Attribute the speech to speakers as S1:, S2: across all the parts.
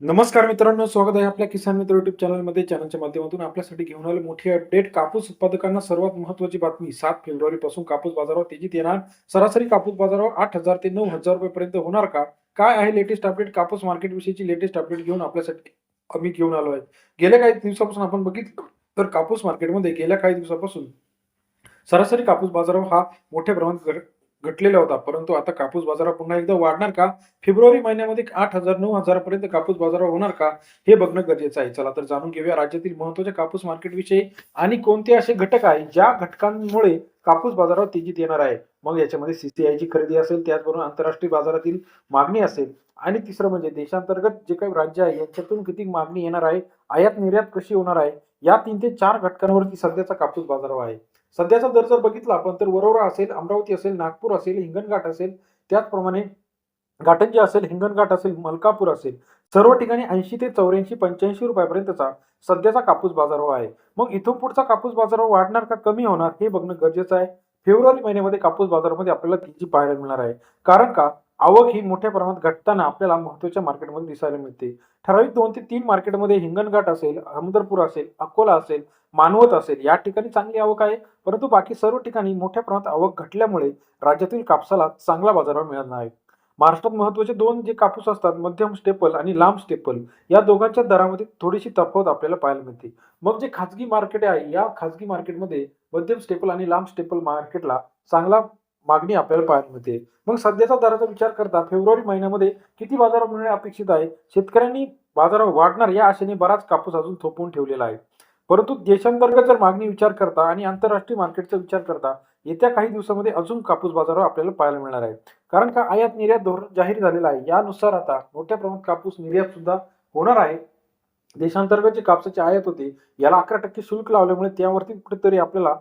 S1: नमस्कार मित्रांनो, स्वागत आहे आपल्या किसान मित्र युट्यूब चॅनलमध्ये. चॅनलच्या माध्यमातून आपल्यासाठी घेऊन आलो मोठी अपडेट. कापूस उत्पादकांना सर्वात महत्त्वाची बातमी. 7 फेब्रुवारी पासून कापूस बाजारावर तेजीत येणार. सरासरी कापूस बाजारावर 8,000 ते 9,000 रुपयेपर्यंत होणार का? काय आहे लेटेस्ट अपडेट? कापूस मार्केट विषयीची लेटेस्ट अपडेट घेऊन आपल्यासाठी आम्ही घेऊन आलो आहे. गेल्या काही दिवसापासून आपण बघितलं तर कापूस मार्केटमध्ये गेल्या काही दिवसापासून सरासरी कापूस बाजारावर हा मोठ्या प्रमाणात घटलेला होता. परंतु आता कापूस बाजारावर पुन्हा एकदा वाढणार का? फेब्रुवारी महिन्यामध्ये 8,000 9,000 पर्यंत कापूस बाजारावर होणार का? हे बघणं गरजेचं आहे. चला तर जाणून घेऊया राज्यातील महत्त्वाच्या कापूस मार्केटविषयी आणि कोणते असे घटक आहेत, ज्या घटकांमुळे कापूस बाजारावर तेजीत येणार आहे. मग याच्यामध्ये सीसीआयची खरेदी असेल, त्याचबरोबर आंतरराष्ट्रीय बाजारातील मागणी असेल आणि तिसरं म्हणजे देशांतर्गत जे काही राज्य आहे यांच्यातून किती मागणी येणार आहे, आयात निर्यात कशी होणार आहे, या 3 ते 4 घटकांवरती सध्याचा कापूस बाजारावर आहे. सध्याचा दर जर बघितला आपण तर वरोरा असेल, अमरावती असेल, नागपूर असेल, हिंगणघाट असेल, त्याचप्रमाणे घाटंजी असेल, हिंगणघाट असेल, मलकापूर असेल, सर्व ठिकाणी 80 ते 84 85 रुपयापर्यंतचा सध्याचा कापूस बाजारभाव आहे. मग इथून पुढचा कापूस बाजारभाव वाढणार का कमी होणार हे बघणं गरजेचं आहे. फेब्रुवारी महिन्यामध्ये कापूस बाजारामध्ये आपल्याला तेजी पाहायला मिळणार आहे. कारण का आवक ही मोठ्या प्रमाणात घटताना आपल्याला महत्त्वाच्या मार्केटमध्ये दिसायला मिळते. ठराविक 2 ते 3 मार्केटमध्ये हिंगणघाट असेल, अहमदपूर असेल, अकोला असेल, मानवत असेल या ठिकाणी चांगली आवक आहे. परंतु बाकी सर्व ठिकाणी मोठ्या प्रमाणात आवक घटल्यामुळे राज्यातील कापसाला चांगला बाजारभाव मिळत नाही. महाराष्ट्रात महत्त्वाचे 2 जे कापूस असतात, मध्यम स्टेपल आणि लांब स्टेपल, या दोघांच्या दरामध्ये थोडीशी तफावत आपल्याला पाहायला मिळते. मग जे खाजगी मार्केट आहे, या खाजगी मार्केटमध्ये मध्यम स्टेपल आणि लांब स्टेपल मार्केटला चांगला मागणी आपल्याला पाहायला मिळते. मग सध्याचा दराचा विचार करता फेब्रुवारी महिन्यामध्ये किती बाजारभाव मिळणे अपेक्षित आहे? शेतकऱ्यांनी बाजारभाव वाढणार या आशेने बराच कापूस अजून थोपवून ठेवलेला आहे. परंतु देशांतर्गत जर मागणी विचार करता आणि आंतरराष्ट्रीय मार्केटचा विचार करता येत्या काही दिवसामध्ये अजून कापूस बाजारावर आपल्याला पाहायला मिळणार आहे. कारण का आयात निर्यात धोरण जाहीर झालेलं आहे. यानुसार आता मोठ्या प्रमाणात कापूस निर्यात सुद्धा होणार आहे. देशांतर्गत जे कापसाची आयात होते याला 11% शुल्क लावल्यामुळे त्यावरती कुठेतरी आपल्याला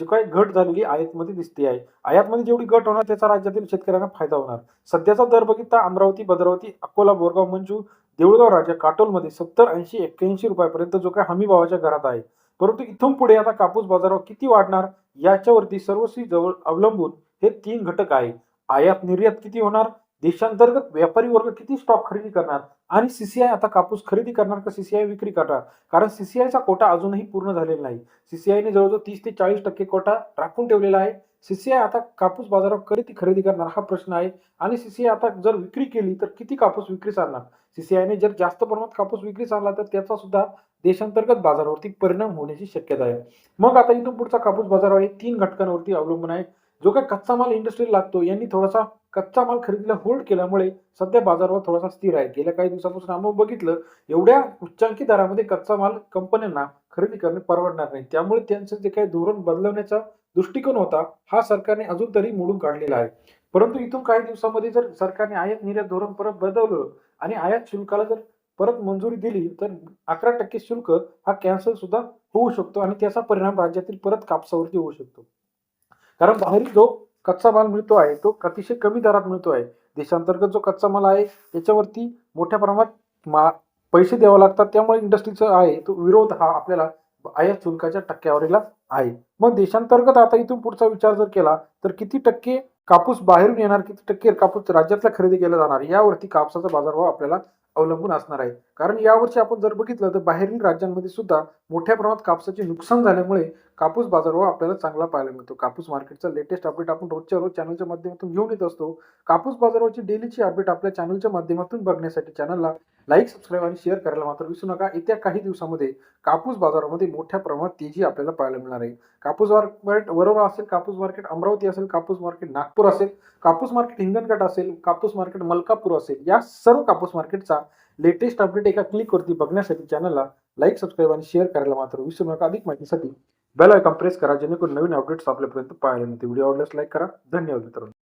S1: जी काही घट झालेली आयातमध्ये दिसते आहे. आयातमध्ये जेवढी घट होणार त्याचा राज्यातील शेतकऱ्यांना फायदा होणार. सध्याचा दर बघितला अमरावती, भद्रावती, अकोला, बोरगाव, मंचू, देऊळगाव राजा, काटोलमध्ये 70, 80, 81 रुपयापर्यंत जो काही हमी भावाच्या घरात आहे. परंतु इथून पुढे आता कापूस बाजारावर किती वाढणार याच्यावरती सर्वस्वी जवळ अवलंबून हे 3 घटक आहे. आयात निर्यात किती होणार, देशांतर्गत व्यापारी वर्ग किती स्टॉक खरेदी करणार आणि सीसीआय आता कापूस खरेदी करणार का सीसीआय विक्री करणार? कारण सीसीआयचा कोटा अजूनही पूर्ण झालेला नाही. सीसीआयने जवळजवळ 30 ते 40% कोटा राखून ठेवलेला आहे. सीसीआय आता कापूस बाजारावर कधी खरेदी करणार हा प्रश्न आहे आणि सीसीआय आता जर विक्री केली तर किती कापूस विक्रीस आणणार? सीसीआयने जर जास्त प्रमाणात कापूस विक्रीस आणला तर त्याचा सुद्धा देशांतर्गत बाजारावरती परिणाम होण्याची शक्यता आहे. मग आता इथून पुढचा कापूस बाजार आहे 3 घटकांवरती अवलंबून आहे. जो काही कच्चा माल इंडस्ट्रीला लागतो यांनी थोडासा कच्चा माल खरेदीला होल्ड केल्यामुळे सध्या बाजारावर थोडासा स्थिर आहे. गेल्या काही दिवसापासून आपण बघितलं एवढ्या उच्चांकी दरामध्ये कच्चा माल कंपन्यांना खरेदी करणे परवडणार नाही. त्यामुळे त्यांचं जे काही धोरण बदलवण्याचा दृष्टिकोन होता हा सरकारने अजून तरी मोडून काढलेला आहे. परंतु इथून काही दिवसामध्ये जर सरकारने आयात निर्यात धोरण परत बदललं आणि आयात शुल्काला जर परत मंजुरी दिली तर 11% शुल्क हा कॅन्सल सुद्धा होऊ शकतो आणि त्याचा परिणाम राज्यातील परत कापसावरती होऊ शकतो. कारण बाहेरील जो कच्चा माल मिळतो आहे तो अतिशय कमी दरात मिळतो आहे. देशांतर्गत जो कच्चा माल आहे त्याच्यावरती मोठ्या प्रमाणात पैसे द्यावे लागतात. त्यामुळे इंडस्ट्रीचा आहे तो विरोध हा आपल्याला आयात शुल्काच्या टक्केवारीला आहे. मग देशांतर्गत आता इथून पुढचा विचार जर केला तर किती टक्के कापूस बाहेरून येणार, किती टक्के कापूस राज्यातला खरेदी केला जाणार यावरती कापसाचा बाजारभाव आपल्याला अवलंबून असणार आहे. कारण यावर्षी आपण जर बघितलं तर बाहेरील राज्यांमध्ये सुद्धा मोठ्या प्रमाणात कापसाचे नुकसान झाल्यामुळे कापूस बाजारभाव आपल्याला चांगला पाहायला मिळतो. कापूस मार्केटचा लेटेस्ट अपडेट आपण रोजच्या रोज चॅनलच्या माध्यमातून घेऊन येत असतो. कापूस बाजारावरची डेलीची अपडेट आपल्या चॅनलच्या माध्यमातून बघण्यासाठी चॅनलला लाईक, सबस्क्राईब आणि शेअर करायला मात्र विसरू नका. येत्या काही दिवसामध्ये कापूस बाजारामध्ये मोठ्या प्रमाणात तेजी आपल्याला पाहायला मिळणार आहे. कापूस मार्केट वरोरा असेल, कापूस मार्केट अमरावती असेल, कापूस मार्केट नागपूर असेल, कापूस मार्केट हिंगणघाट असेल, कापूस मार्केट मलकापूर असेल, या सर्व कापूस मार्केटचा लेटेस्ट अपडेट एका क्लिकवरती बघण्यासाठी चॅनलला लाईक, सबस्क्राईब आणि शेअर करायला मात्र विसरू नका. अधिक माहितीसाठी बेल आयकॉन प्रेस करा जेणेकरून नवीन अपडेट्स आपल्यापर्यंत पाहायला मिळतील. व्हिडिओ आवडल्यास लाईक करा. धन्यवाद मित्रांनो.